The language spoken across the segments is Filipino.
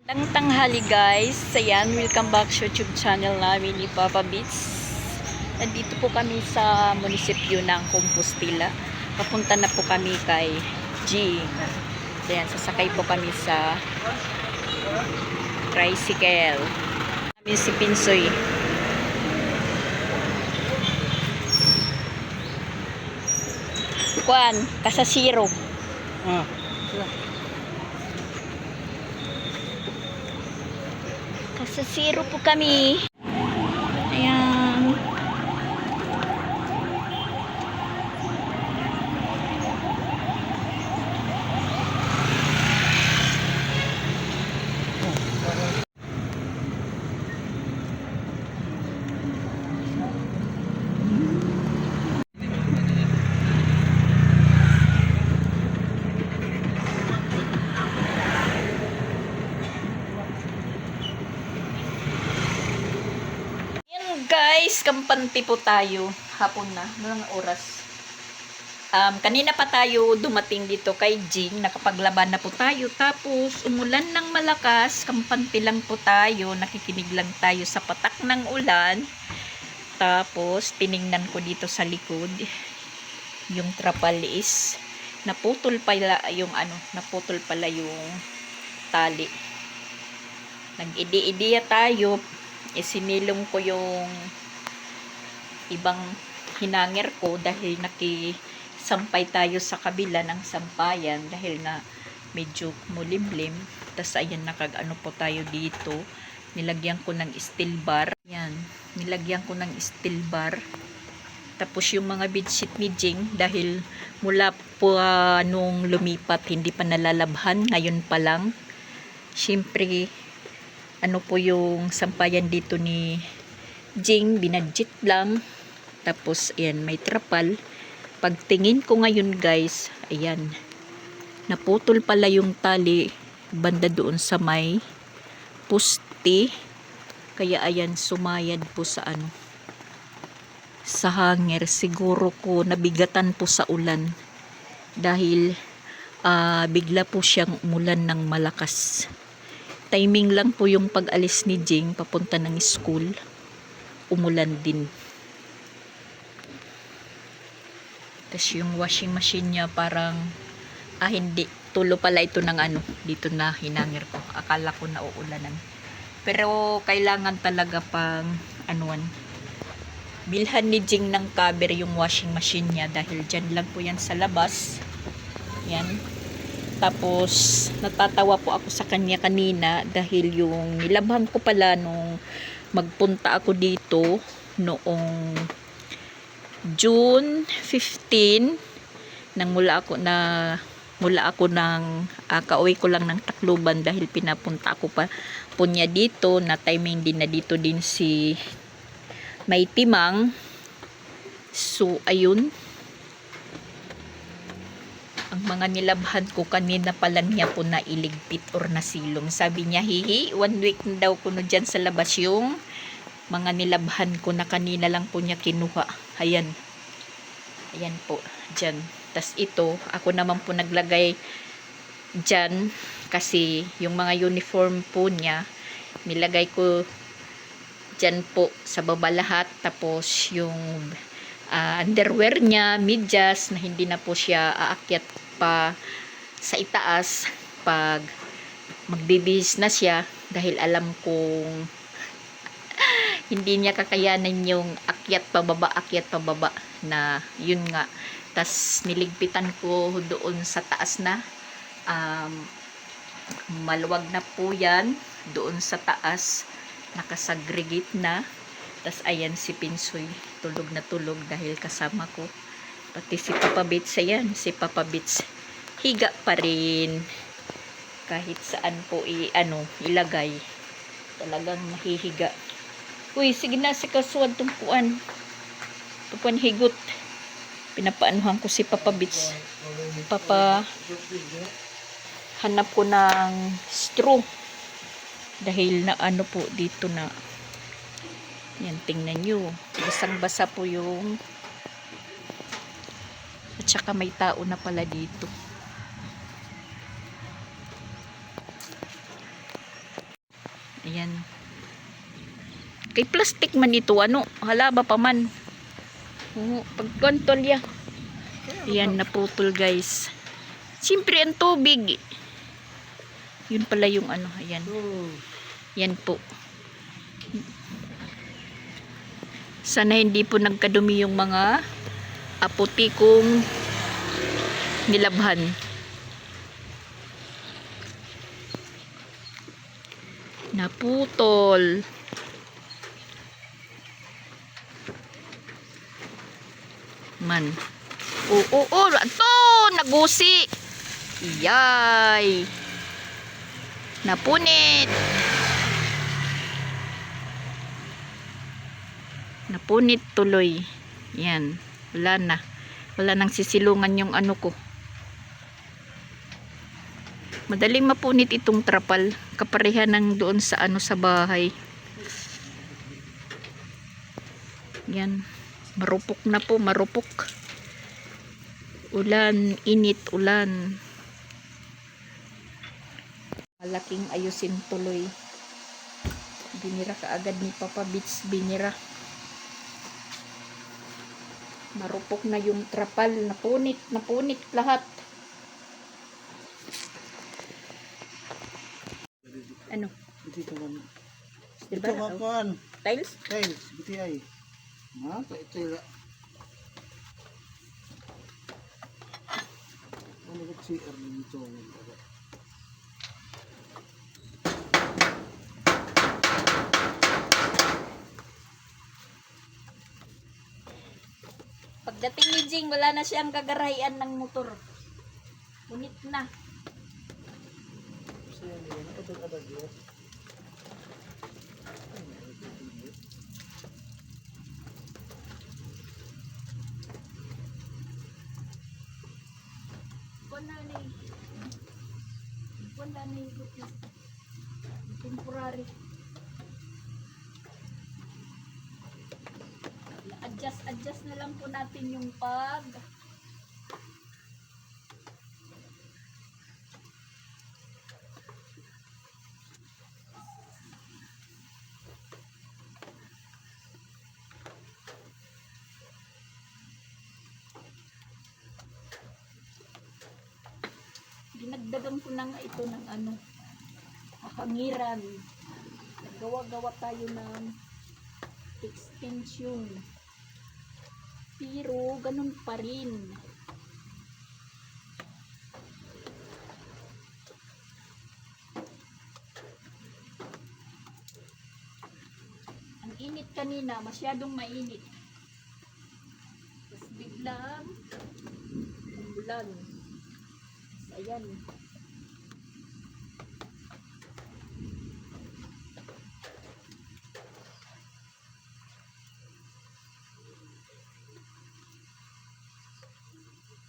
Tanghali guys, ayan, welcome back sa YouTube channel namin ni Papa Beats. Nandito po kami sa munisipyo ng Compostela. Papunta na po kami kay G. Ayan, sasakay po kami sa tricycle. Namin si Pinsoy. Kuan, kasasiro. Kasasiro po kami. Ayan. Guys, kampante po tayo. Hapon na. Mga oras. Kanina pa tayo dumating dito kay Jing. Nakapaglaban na po tayo. Tapos, umulan ng malakas. Kampante lang po tayo. Nakikinig lang tayo sa patak ng ulan. Tapos, tiningnan ko dito sa likod. Yung trapalis. Naputol pala yung naputol pala yung tali. Nag-idi-idiya tayo. Isinilong ko yung ibang hinangir ko dahil nakisampay tayo sa kabila ng sampayan dahil na medyo mulimlim. Tapos ayan, nakag-ano po tayo dito. Nilagyan ko ng steel bar. Yan, nilagyan ko ng steel bar. Tapos yung mga bedsheet ni Jing dahil mula po nung lumipat hindi pa nalalabhan, ngayon pa lang. Siyempre ano po yung sampayan dito ni Jing, binadget lang. Tapos ayan, may trapal. Pagtingin ko ngayon guys, ayan, naputol pala yung tali banda doon sa may puste. Kaya ayan, sumayad po sa sa hanger. Siguro ko nabigatan po sa ulan dahil bigla po siyang umulan ng malakas. Timing lang po yung pag-alis ni Jing papunta ng school. Umulan din. Tapos yung washing machine niya parang hindi. Tulo pala ito ng dito na hinangir ko. Akala ko na uulanan. Pero kailangan talaga pang bilhan ni Jing ng cover yung washing machine niya dahil dyan lang po yan sa labas. Yan. Tapos, natatawa po ako sa kanya kanina dahil yung nilabhan ko pala nung magpunta ako dito noong June 15 nang mula ako ng kauwi ko lang ng Tacloban dahil pinapunta ako pa po niya dito na timing din na dito din si May Timang. So, ayun. Ang mga nilabhan ko kanina pala niya po na iligpit or nasilong. Sabi niya, hihi, 1 week na daw ko no dyan sa labas yung mga nilabhan ko na kanina lang po niya kinuha. Ayan. Ayan po, dyan. Tas ito, ako naman po naglagay dyan kasi yung mga uniform po niya, nilagay ko dyan po sa baba lahat. Tapos yung underwear niya, medyas na hindi na po siya aakyat pa sa itaas pag magbibihis na siya dahil alam kong hindi niya kakayanin yung akyat pababa na yun nga. Tas niligpitan ko doon sa taas na maluwag na po yan doon sa taas, nakasagregate na. Tas ayan si Pinsoy, tulog na tulog dahil kasama ko. Pati si Papa Beats, ayan, si Papa Beats higa pa rin. Kahit saan po ilagay, talagang mahihiga. Uy, sige na, si kasuwad tungkuan. Tupuan higot. Pinapaanuhan ko si Papa Beats. Hanap ko ng straw. Dahil na po dito na. Yan, tingnan nyo. Basang-basa po yung at saka may tao na pala dito. Ayan. Kay plastic man ito, ano, halaba pa man. Pag kontolya. Ayan, naputol guys. Siyempre, ang tubig. Yun pala yung ano, ayan. Yan po. Sana hindi po nagkadumi yung mga aputi kong nilabhan. Naputol. Man. Oo, ito, nagusi. Iyay. Napunit. Napunit tuloy. Yan. Wala na. Wala nang sisilungan yung ano ko. Madaling mapunit itong trapal. Kapareha ng doon sa ano sa bahay. Yan. Marupok na po. Marupok. Ulan. Init. Ulan. Malaking ayusin tuloy. Binira kaagad ni Papa Beach. Binira. Marupok na yung trapal. Napunit. Napunit lahat. Ano? Dito man. Diba? Ito makuan. Tiles? Tiles, biti ay. Ha? Ito ila. Ano ba si dito? Pagdating ni Jing, wala na siyang gagarayan ng motor. Unit na. Wala na yung temporary. Adjust na lang po natin yung pag dinagdagan ko na nga ito ng ano, hangiran. Gawa-gawa tayo ng extension. Pero ganun pa rin. Ang init kanina, masyadong mainit. Tapos biglang umulan. Ayan.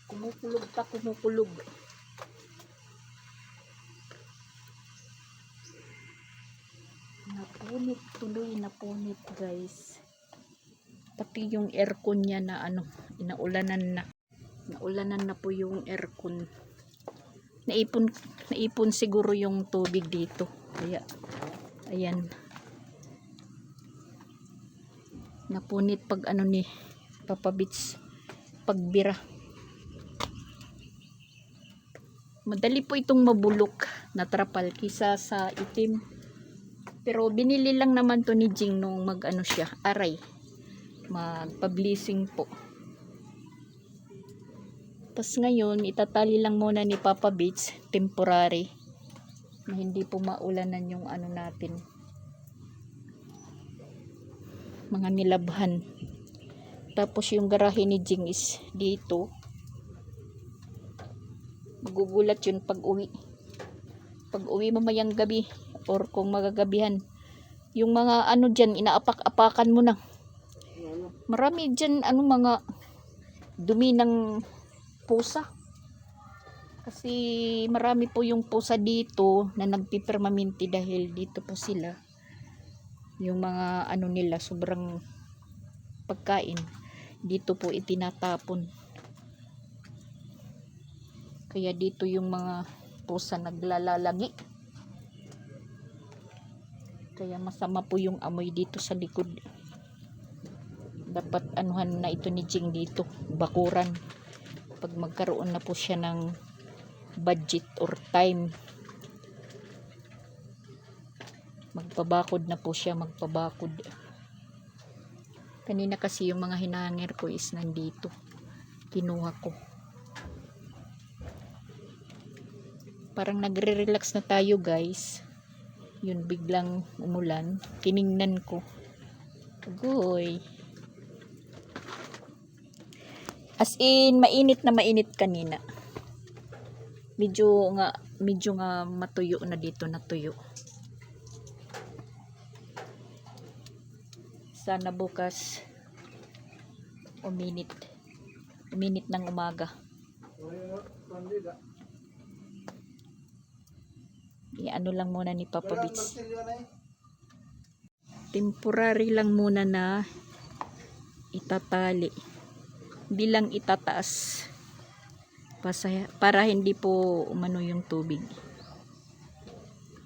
Kumukulog pa, kumukulog. Napunit tuloy, napunit guys. Pati yung aircon niya na ano, inaulanan na. Naulanan na po yung aircon. Naipon siguro yung tubig dito. Kaya, ayan. Napunit pag ano ni Papa Beach. Pagbira. Madali po itong mabulok na trapal kisa sa itim. Pero binili lang naman to ni Jing nung mag-ano siya, aray. Magpa-blessing po. Tapos ngayon, itatali lang muna ni Papa Beach, temporary. Na hindi po maulanan yung ano natin. Mga nilabhan. Tapos yung garahe ni Jing is dito. Magugulat yun pag uwi. Pag uwi mamayang gabi or kung magagabihan. Yung mga ano dyan, inaapak-apakan mo na. Marami dyan ano mga dumi ng pusa. Kasi marami po yung pusa dito na nagpipermanente dahil dito po sila. Yung mga ano nila sobrang pagkain. Dito po itinatapon. Kaya dito yung mga pusa naglalalagi. Kaya masama po yung amoy dito sa likod. Dapat anuhan na ito ni Jing dito, bakuran. Pag magkaroon na po siya ng budget or time, magpabakod na po siya, magpabakod. Kanina kasi yung mga hinangir ko is nandito. Kinuha ko. Parang nagre-relax na tayo guys. Yun, biglang umulan. Tiningnan ko. Agoy. As in, mainit na mainit kanina. Medyo nga matuyo na dito, natuyo. Sana bukas uminit ng umaga. Ano lang muna ni Papa Bits. Temporary lang muna na itatali. Hindi lang itataas. Para hindi po umano yung tubig.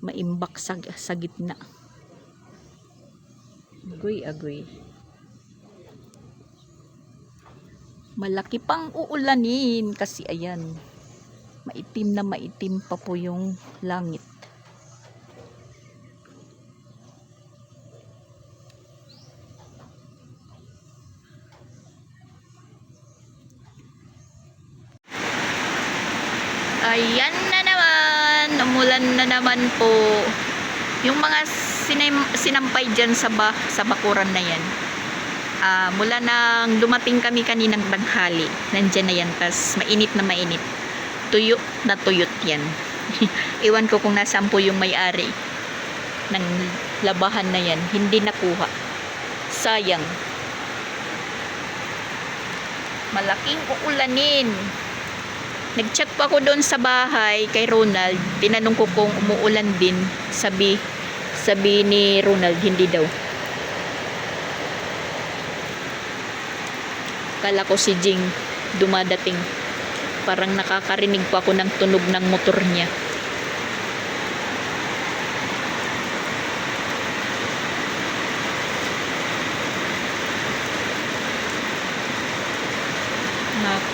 Maimbak sa gitna. Agoy. Malaki pang uulanin kasi ayan. Maitim na maitim pa po yung langit. Ayan na naman. Umulan na naman po. Yung mga sinampay dyan sa bakuran na yan. Mula nang dumating kami kaninang tanghali. Nandyan na yan. Tas mainit na mainit. Tuyo na tuyot yan. Iwan ko kung nasaan po yung may-ari ng labahan na yan. Hindi nakuha. Sayang. Malaking uulanin. Nag-chat pa ako doon sa bahay kay Ronald. Tinanong ko kung umuulan din. Sabi ni Ronald, hindi daw. Kala ko si Jing dumadating. Parang nakakarinig pa ako ng tunog ng motor niya.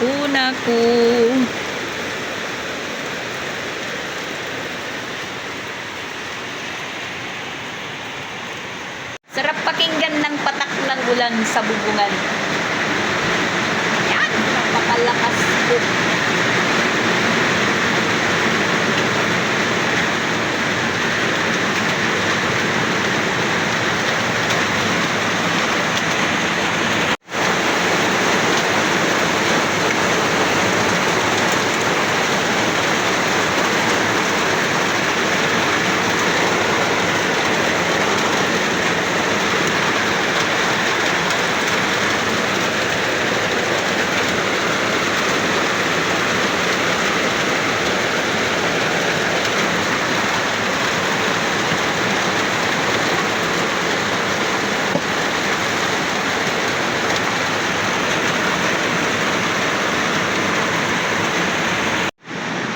Naku. Sarap pakinggan ng patak ng ulan sa bubungan. Yan, napakalakas po.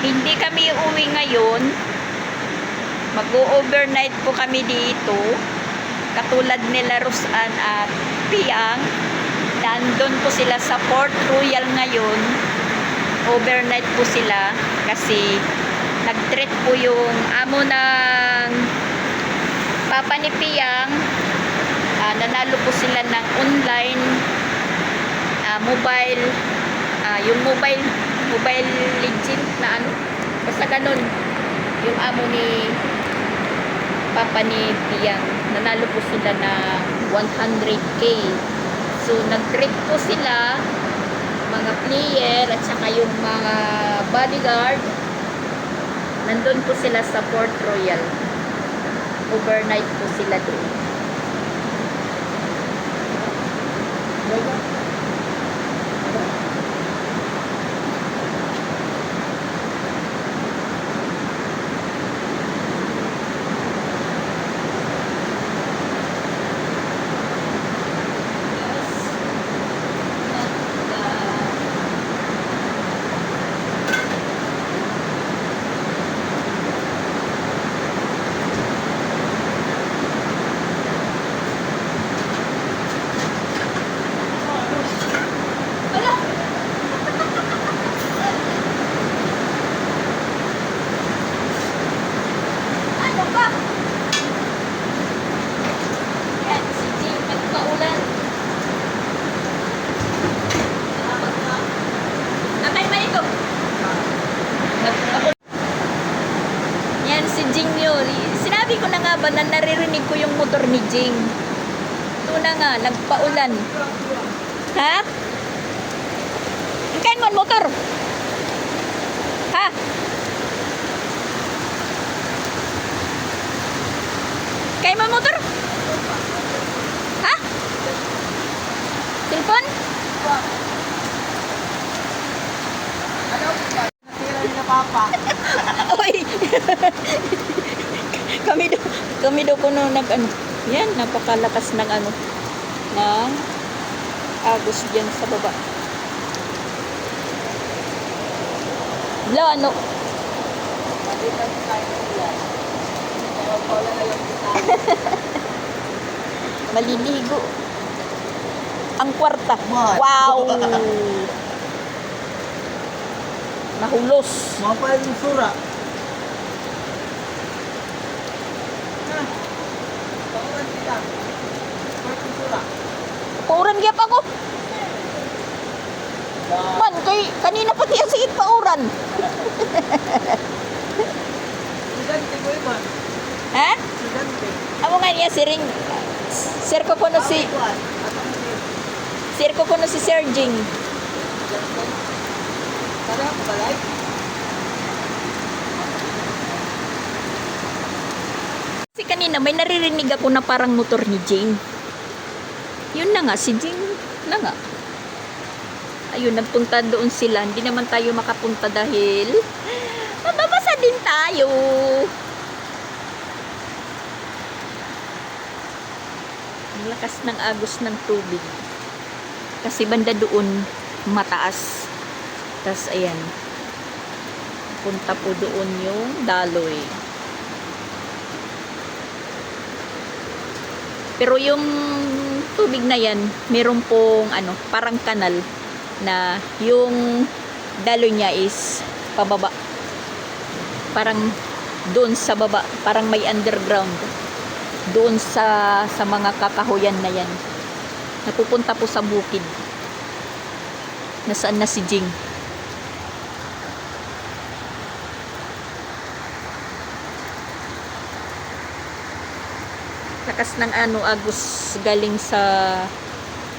Hindi kami uwi ngayon. Mag-overnight po kami dito. Katulad nila Rosan at Piang. Nandun po sila sa Port Royal ngayon. Overnight po sila kasi nag-treat po yung amo ng papa ni Piang. Nanalo po sila ng online mobile yung mobile legend na ano, basta ganun yung amo ni papa ni Piang. Nanalo po sila na 100k. So nag-treat po sila, mga player at saka yung mga bodyguard. Nandun po sila sa Port Royal. Overnight po sila doon. nga ba na naririnig ko yung motor ni Jing? Ito na nga, nagpaulan. Ha? Kain mo ang motor? Ha? Kain mo ang motor? Ha? Telepon? Natira ni na papa. Oy! kami daw kuno nag-ano. Yan, napakalakas ng ano. Ng agos dyan sa baba. Wala, ano? Maliligo. Ang kwarta. Wow! Nahulos. Mga pa yung sura. Ha? Pauran kita. Yung sura. Pauran gyap ako. Man, kay kanina pati ang siit pauran. Sigante ko iba. Ha? Sigante. Amo nga niya si Ring. Sir ko kuno si Sir ko kuno si Sir Jing. Para ako balay. Kasi kanina may naririnig ako na parang motor ni Jing. Yun na nga, si Jing na nga. Ayun, nagpunta doon sila. Hindi naman tayo makapunta dahil mababasa din tayo. Ang lakas ng agos ng tubig. Kasi banda doon mataas. Tapos ayan. Punta po doon yung daloy. Pero yung tubig na yan, meron pong ano, parang kanal na yung daloy niya is pababa. Parang doon sa baba, parang may underground. Doon sa mga kakahuyan na yan. Napupunta po sa bukid. Nasaan na si Jing? Lakas ng ano, agos galing sa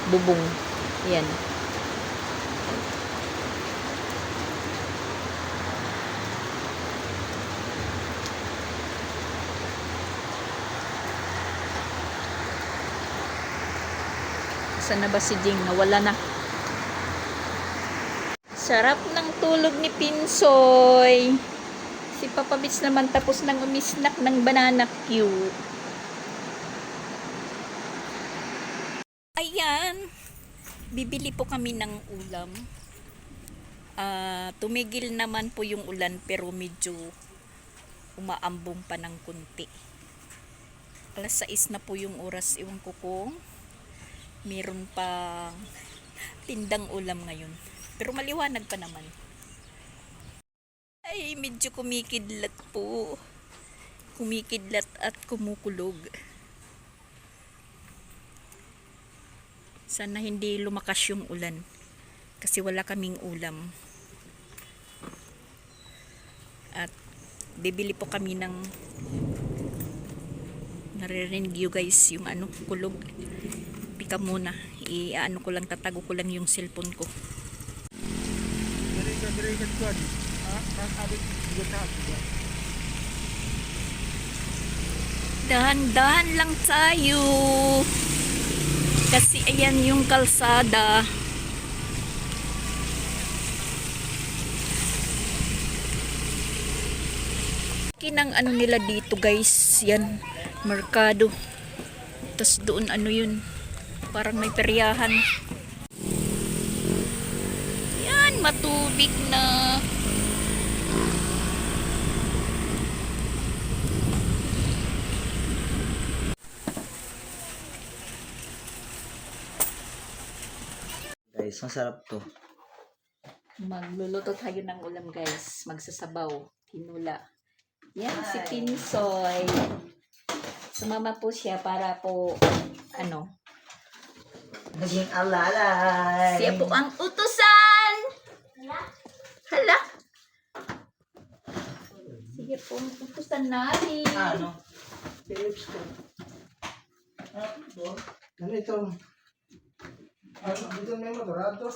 bubong. Yan. Saan na ba si Jing? Nawala na. Sarap ng tulog ni Pinsoy. Si Papa Bits naman tapos nang umisnak ng banana Q. Ayan. Bibili po kami ng ulam. Tumigil naman po yung ulan pero medyo umaambong pa ng kunti. Alas 6 na po yung oras. Iwan ko kung meron pang tindang ulam ngayon. Pero maliwanag pa naman. Ay, medyo kumikidlat po. Kumikidlat at kumukulog. Sana hindi lumakas yung ulan. Kasi wala kaming ulam. At bibili po kami ng naririnig you guys yung ano, kulog. Pika muna. I-ano ko lang, tatago ko lang yung cellphone ko. Dire-dire kuan. Ang abot gata. Dahan-dahan lang tayo. Kasi ayan yung kalsada. Kinang ano nila dito guys, yan, merkado. Tapos doon ano yun, parang may peryahan. Yan, matubig na. Guys, masarap to. Magluluto tayo ng ulam guys, magsasabaw, tinula. Yan si Pinsoy. Sumama po siya para po ano, Naging alalay. siya po ang utusan. Hala. Sige po ang utusan natin. Ano? Philips ko. Ito. Ano ito? Dito may motorado.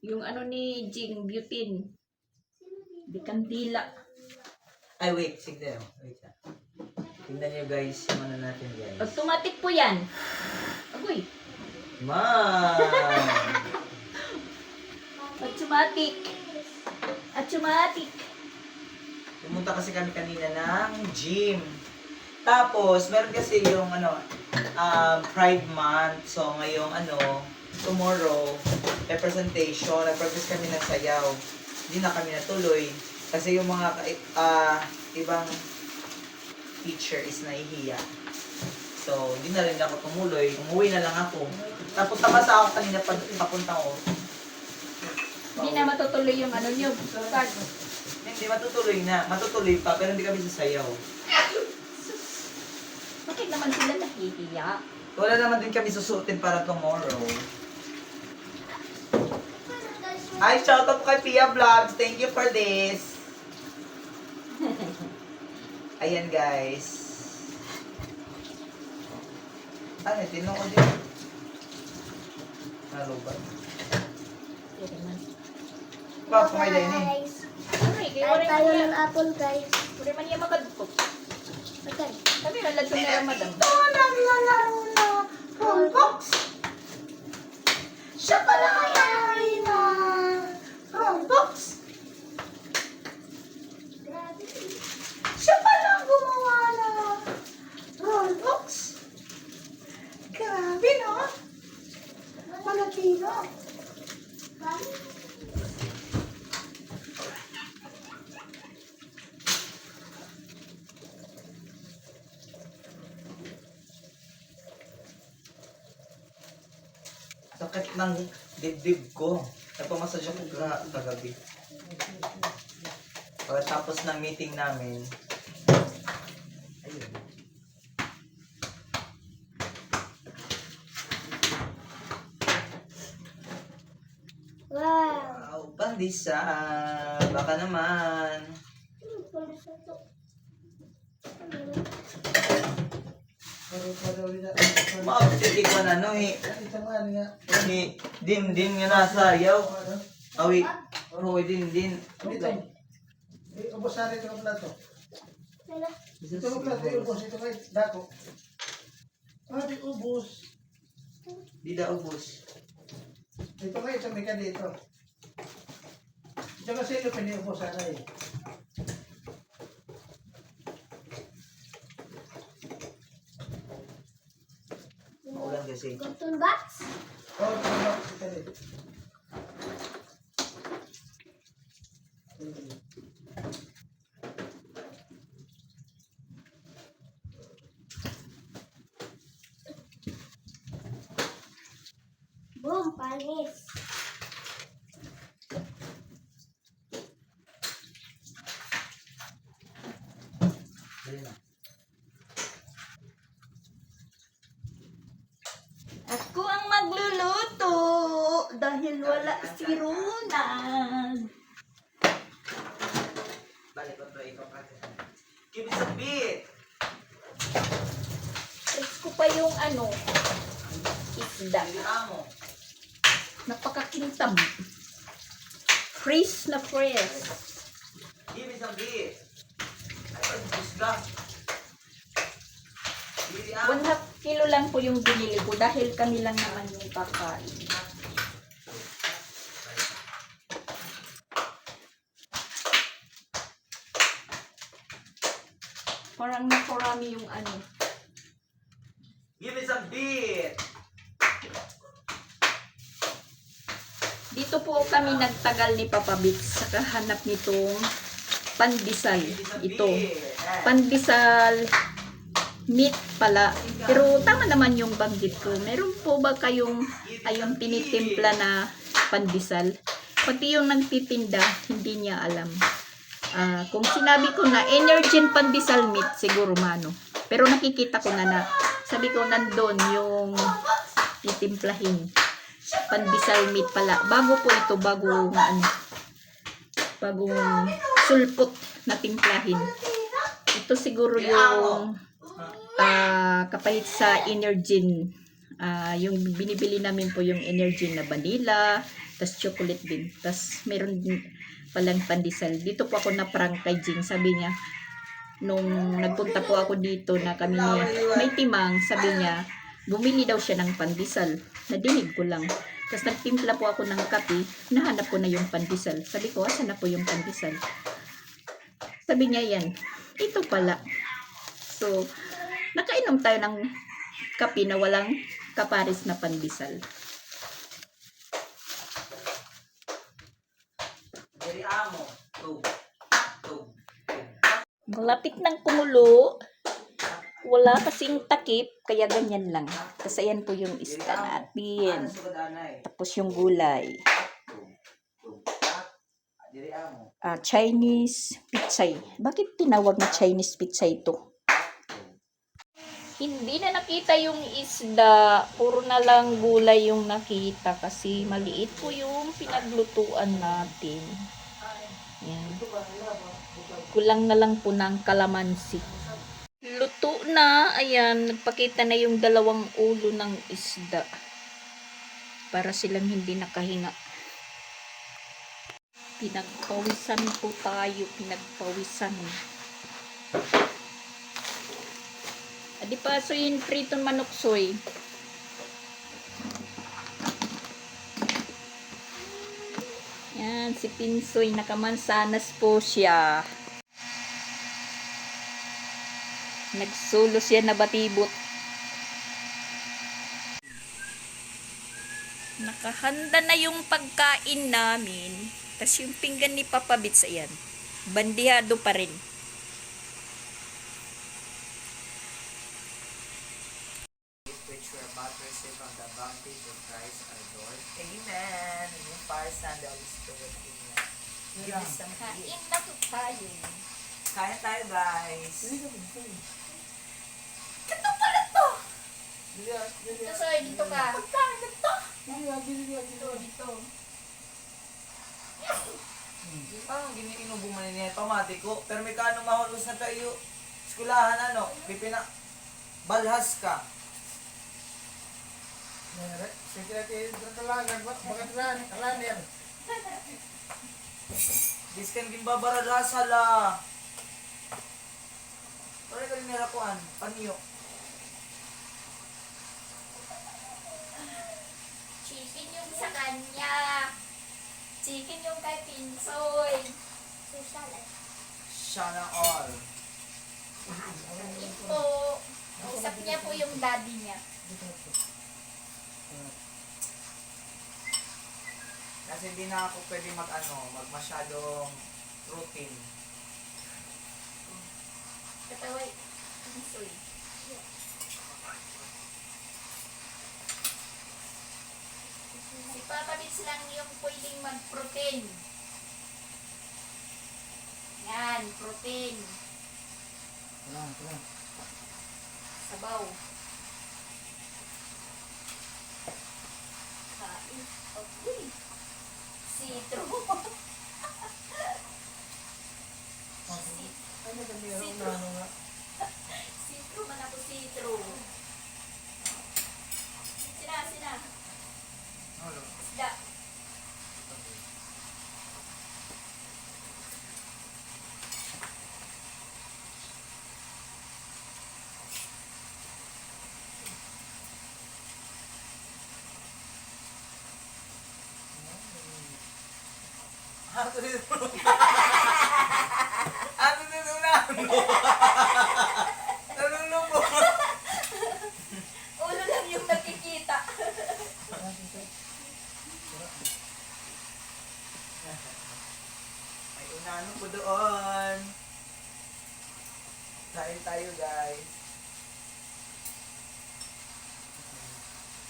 Yung ano ni Jing, butane. Di kandila. Ay, wait. Sige. Wait lang. Tingnan nyo guys yung ano natin guys. Automatic po yan. Agoy. Man! Automatic. Automatic. Pumunta kasi kami kanina ng gym. Tapos, meron kasi yung Pride Month. So, ngayong tomorrow, representation. Nag-practice kami ng sayaw. Hindi na kami natuloy. Kasi yung mga ibang teacher is nahihiya. So, hindi na rin ako tumuloy. Umuwi na lang ako. Napunta pa sa ako kanina papunta ko. Hindi na matutuloy yung ano nyo. Card. Hindi, matutuloy na. Matutuloy pa, pero hindi kami sasayaw. Bakit naman sila nahihiya? Wala naman din kami susutin para tomorrow. Ay, shout out kay Pia Vlogs. Thank you for this. Ayan, guys. Ano, tinong ko din. Ano ba? Hindi naman. Pa, pumay din eh. Aray, kaya Tayo wala tayo man ng apple, guys. Wala man niya makadukot. Okay. Sabi na lang na madam. Naglalaro na Roblox. Siya pala may-ari na Roblox. Siya pala ang gumawa na Roblox. Grabe, no? Malaki, no? Sakit ng dibdib ko. Nagpamassage ako kagabi. Pagkatapos ng meeting namin, ayun. Wow. Wow, pandisa. Baka naman. Maapiti ko na no eh. Ito nga nga. Din nga nasayaw. Awi. Hoy, din. Dito. Ubos na rin itong plato. Ito ang plato, ubos. Ito nga, dako. Di ubos. Di da ubos. Ito nga, ito may ka dito. Ito kasi ito piniubos sana eh. Maulan kasi. Cotton box. Oh, ito nga, ito dito. Boom, panis. Dali na. Ako ang magluluto dahil wala si Ronald. Balik ko to ikaw kasi. Give us a beat. Tapos ko pa yung isda. Amo. Napakakintab. Fresh na fresh. Give us a beat. Ay, busga. Give it 1/2 kilo lang po yung binili ko dahil kami lang naman yung kakain. Parang nakurami yung Give us a beat. Dito po kami nagtagal ni Papa Bits sa kahanap nitong pandesal. Give us a Ito. beat. Pandesal meat pala. Pero tama naman yung banggit ko. Meron po ba kayong tinitimpla na pandesal? Pati yung nagtitinda, hindi niya alam. Kung sinabi ko na Energen pandesal meat, siguro mano. Pero nakikita ko na sabi ko nandun yung titimplahin. Pandesal meat pala. Bago po ito, bagong sulpot. natimplahin. Ito siguro yung kapahit sa Energin. Yung binibili namin po yung Energin na vanilla, tas chocolate din. Tas meron din palang pandesal. Dito po ako na-prank kay Jing. Sabi niya, nung nagpunta po ako dito na kami may timang, sabi niya, bumili daw siya ng pandesal. Nadinig ko lang. Tapos nagtimpla po ako ng kape, nahanap ko na yung pandesal. Sabi ko, asan na po yung pandesal? Sabi niya, yan. Ito pala. So, nakainom tayo ng kape na walang kaparis na pandesal. Dari amo. Two. Malapit ng kumulo. Wala kasing takip, kaya ganyan lang. Kasi ayan po yung isda natin. Tapos yung gulay. Chinese pichay. Bakit tinawag na Chinese pichay ito? Hindi na nakita yung isda. Puro na lang gulay yung nakita kasi maliit po yung pinaglutuan natin. Yan. Kulang na lang po ng kalamansi. Luto na. Ayan, nagpakita na yung dalawang ulo ng isda. Para silang hindi nakahinga. Pinagpawisan po tayo. Pinagpawisan. Adi pa, so yun, pritong manok soy. Yan, si Pinsoy, nakamansanas po siya. Nagsulo siya na batibot. Nakahanda na yung pagkain namin. Tapos yung pinggan ni Papa Bits, ayan. Bandihado pa rin. Which we're about to receive from the bounty of Christ our Lord. Amen. Yung Father, Son, the Holy Spirit. Amen. Give us some Kain na po tayo. Kaya tayo, guys. Ito pala to! Dili. Ito, soy, dito ka. Pagkain na to! Dito. Dito. Parang giniinubo man niya pamati ko. Pero may kano mahulos na tayo. Skulahan ano. Pipina. Balhas ka. Sige natin, talagang bakit laner. Diskan gimbabara sala. Pero ka rin nirakuan. Panyo. Chicken yung sa kanya. Chicken yung kay Pinsoy. Sana all. Ito. Usap niya po yung daddy niya. Kasi hindi na ako pwede magmasyadong routine. Kataway. Pinsoy. Si Papa Bits lang yung pwedeng mag-protein. Yan, protein. Sabaw. Kain. Okay. Sitro. Ano ba niya nga? Sitro man ako sitro. Sina. Isda. Ato tinunan mo. Nalulong mo. Ulo lang yung nakikita. May unahan po doon. Kain tayo, guys.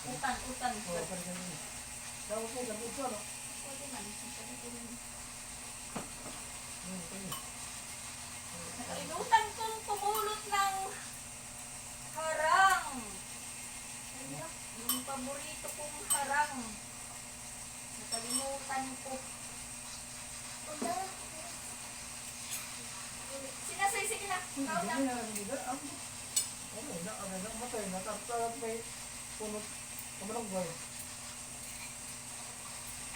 Utang. Dapat po, dapat po, no? Pwede man. Nakalimutan kong pumulot ng harang. Yung paborito kong harang. Nakalimutan ko. Hindi na nagiging ang ano na ano na matay na tapos may punot kamalong boy.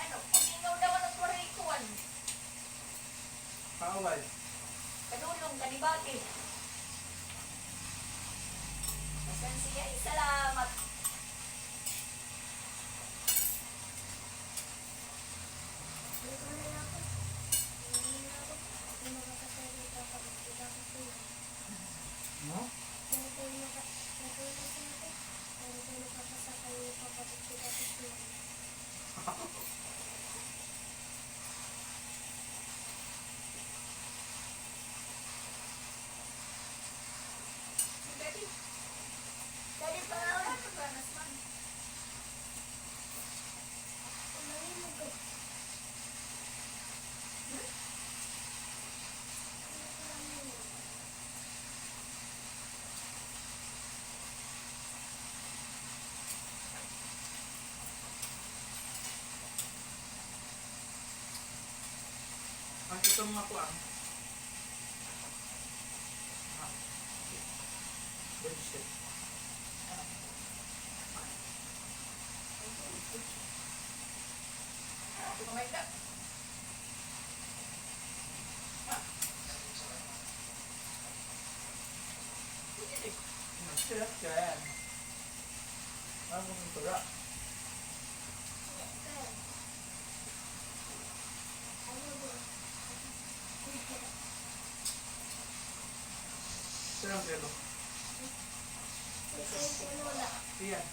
Ano, umingaw daw ang kwarikuan. Kaaway. Kadulong, kanibati. Masan siya, salamat. Dito na lang ako. Hindi na ako. Hindi makakasalita ka. Magkita ko sa'yo. No? Hindi tayo natulog sa akin. Hindi tayo nakakasakay yung papagkita ko sa'yo. Daddy. Daddy, pangalan mo ba? Nasman. Umayin mo ko. Ang ito mga kuang. Budget. Kumain ka. Masarap yan. Ano kung tura? Sarap yan. Iyan.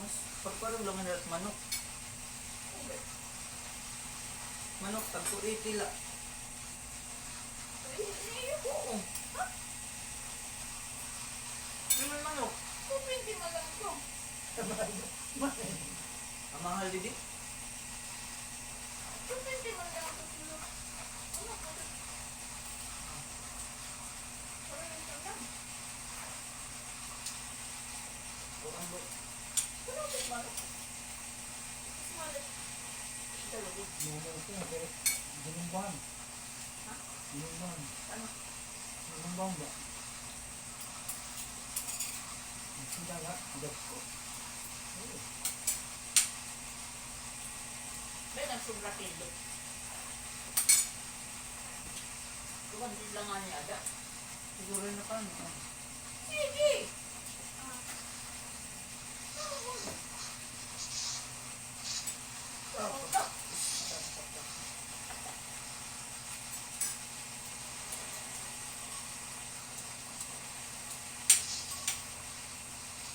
Mas pagparang lang at manok. Manok, tagpo 80 la. Oo. Ano man manok? Hindi mo lang ko. Ang mahal didi. Hindi mo lang ko. O ang bo. Ano ito na kaya ginumbahan. Ha? Ginumbahan. Ano? Ginumbahan ba? Sila nga, gas ko. May nagsubra kilo. Kumandit lang nga niya ada. Siguro na pa. Sige!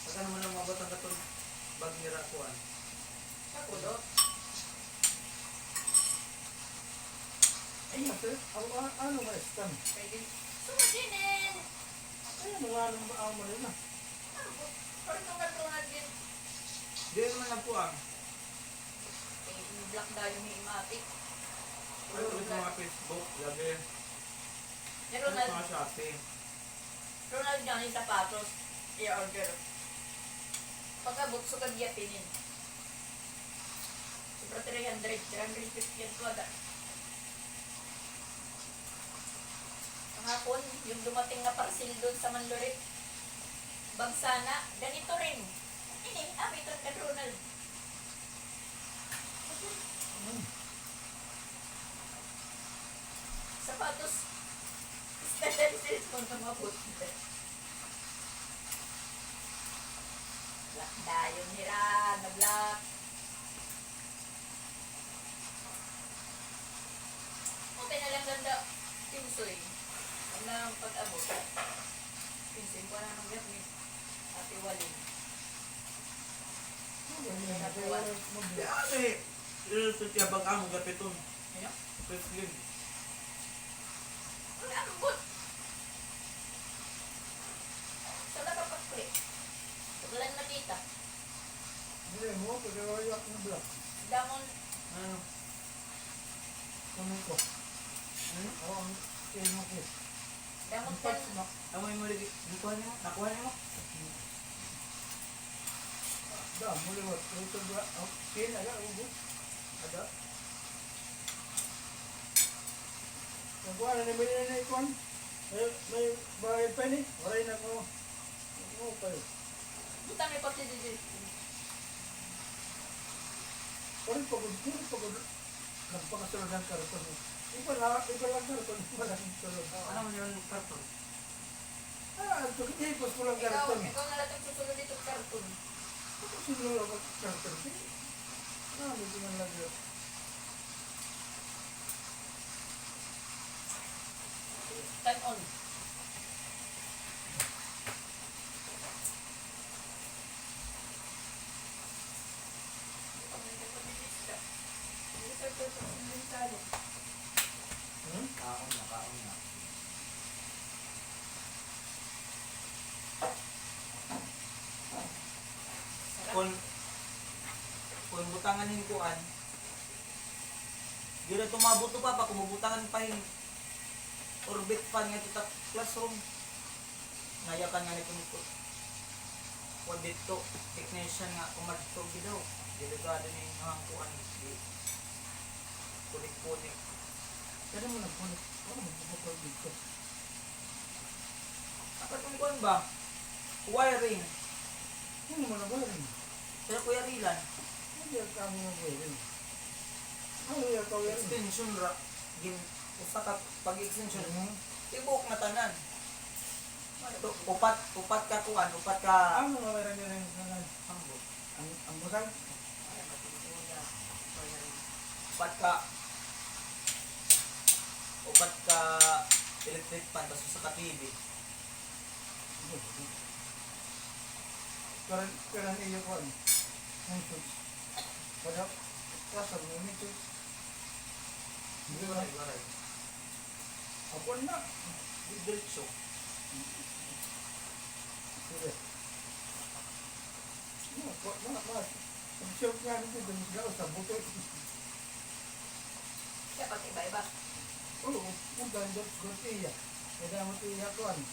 Saka naman ang mabot ang katong bag ni Rakuan. Ako do. Ay, ate, ano ba istan? Pwede. Sumadinin! Ay, nangalang ba ako rin na? Pero tunad din. Di naman ang puang. Black tayo ni Imatik. Ano ulit ng mga Facebook, labi. Pero Ano mga shopping. Ronald nga yung sapatos. I-order. Pagkabot, sukad yapinin. Sobra 300. 350 yan ko ada. Kahapon, yung dumating na parcel doon sa Manlurit. Bagsana, ganito rin. Ini, ito ka Ronald. Sapatos. Stencils mo na mabot. Black dayon nila, na black. Okay na lang ganda. Pinsoy. Ang lang pag-abot. Pinsoy ko na ng ni Ate Walin. Di ate. Ilusot siya bag amo gapiton. Ano? Preslim. Ang ambot. Sa nakapag-click. Paglan nakita. Hindi mo, pagkawayak ng black. Damon. Ano? Ano ko? Ako ang kino ko. Damon Ang kan. touch mo. Amoy mo lagi. Nakuha niyo mo? Nakuha niyo mo? Da, muli mo. Ito ba? Kina ka, ubo. Ada. Nagkuhan na nabili na ikuan. May bayad pa ni. Waray na ko. Oo pa yun. Butang may pati dito. Waray pagod. Nagpakasulod ng karton. Iba lang karton. Iba lang sulod. Ano mo yung karton? Ito kitipos ko lang karton. Ikaw na lang ang susunod dito karton. Ito sinulog ang karton. Hindi man lang yun. Time on. Kaon na. Kung butangan kuan, di na tumabot to pa kumubutangan pa yung orbit fan nga kita classroom. Ngayakan nga nito nito. Kung dito, technician nga kumadto gidaw. Delikado na yung mga kuan. Pulik-pulik. Kaya mo nagpunit. Ano mo nagpunit dito? Dapat yung kuan ba? Wiring. Ano mo nag-wiring? Kaya kuya Rilan. Hindi ang kami nag-wiring. Ano yung wiring? Extension ra. Usa ka pag-extension. Tibok na tanan. Ito, upat ka kuan, upat ka Ano nga wiring nila yung kanan? hambot. Ang busag? Upat ka electric fan tapos sa ka-TV. Kaya niyo ko ano? Ang switch. Pada kasal mo nito. Hindi ba? Waray. Ako na. Diretso. Sige. Ang siyok nga nito dun sa buto. Kaya pag iba-iba. Oo, kung gandot iya. Kaya mo iya ko ano.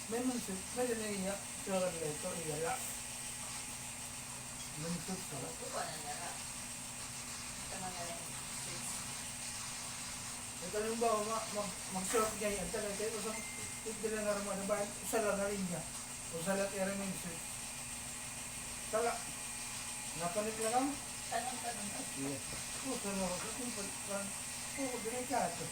May mansip, may iya. Siyok nga ito, iya la. Mansip ka. Kuha na nila. Tama nga lang. Ito yung ba, mag-siyok niya yan. Talaga kayo, isang tigdila na naman. Usa lang na rin niya. Usa lang kaya rin yung switch. Tala. Napalit na lang. Tanong. Iya. Usa lang ako. Oo, delikado.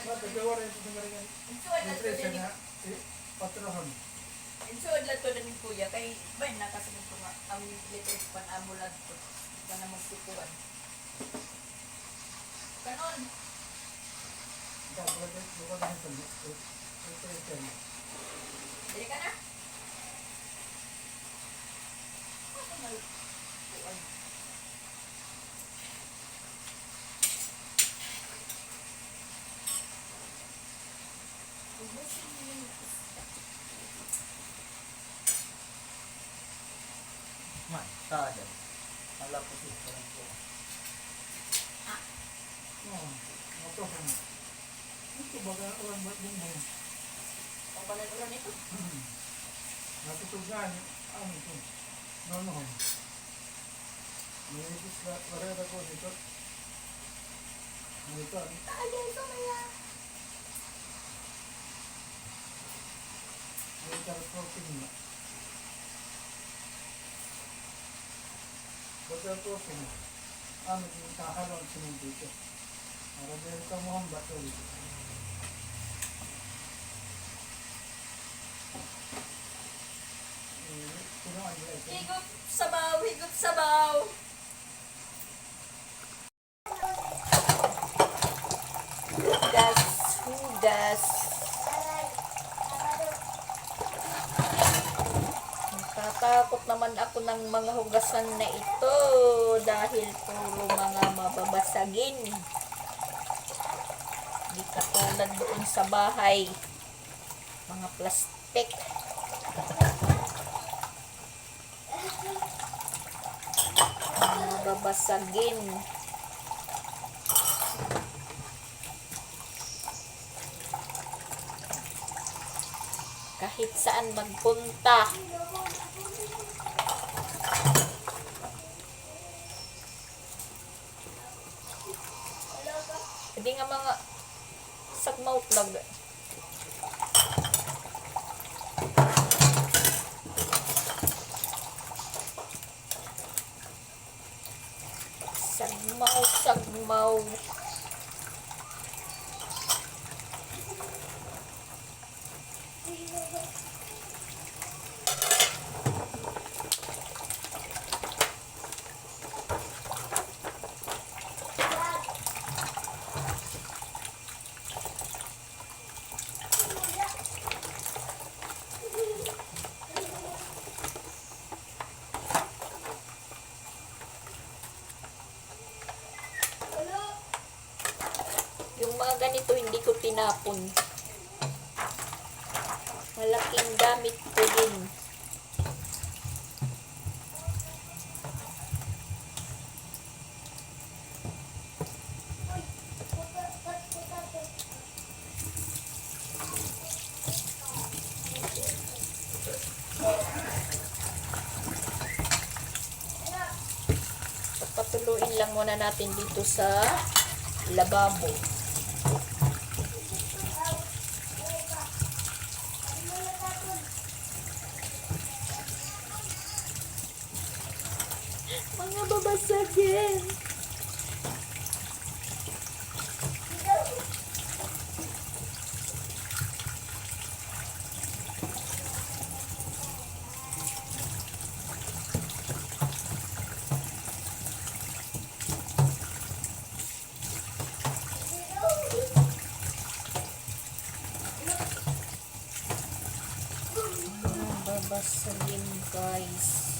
Nagagawa rin ito ng ringan. Insuad lang to Nutrition din. na patrohon. Insuad lang to din kuya. Kay ba nakasunod ko nga ang electric pan amulad ko. Ika na magsukuan. Kanon. Dapat bukan na ito. Nutrition. Dili ka na. Ano na kuan? Ubusin mo yung isda. Man, tada. Malapos ito lang po. Oo, matohan. Ito baga ulan ba't din mo? Pagbalan-ulan ito. Natutugan. Ano ito? Nonohon. Mayroon sa barera ko dito. Ito. Tayo ito maya. May transporting na. Basta transporting na. Ano yung kahalong sinong dito. Para dito ka mo ang bato dito. Sino ang nila ito? Higop sabaw, higop sabaw. Hugas. Natatakot naman ako ng mga hugasan na ito dahil puro mga mababasagin. Hindi katulad doon sa bahay. Mga plastik. Mababasagin. Kahit saan magpunta. Hindi nga mga sagmaw lag. Sagmaw, sagmaw. Yung mga ganito hindi ko tinapon. Malaking gamit ko din. Patuloyin lang muna natin dito sa lababo. Mga babasagin. Mga babasagin, guys.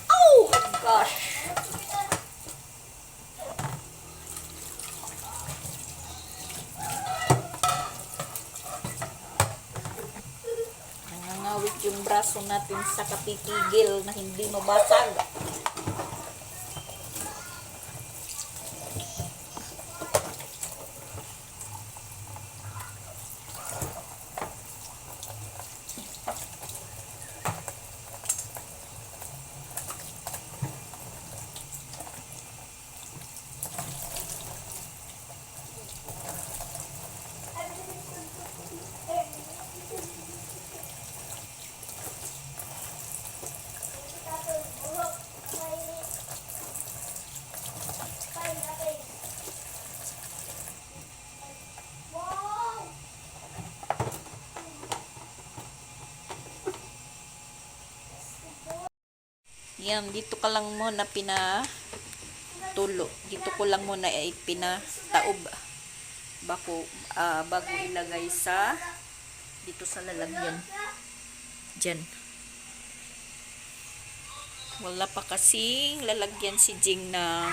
Oh my gosh. Nangangawit yung braso natin sa kapipigil na hindi mabasag. Yan, dito ka lang muna pinatulo. Dito ko lang muna ay pinataob bago ilagay sa dito sa lalagyan. Diyan. Wala pa kasing lalagyan si Jing ng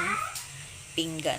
pinggan.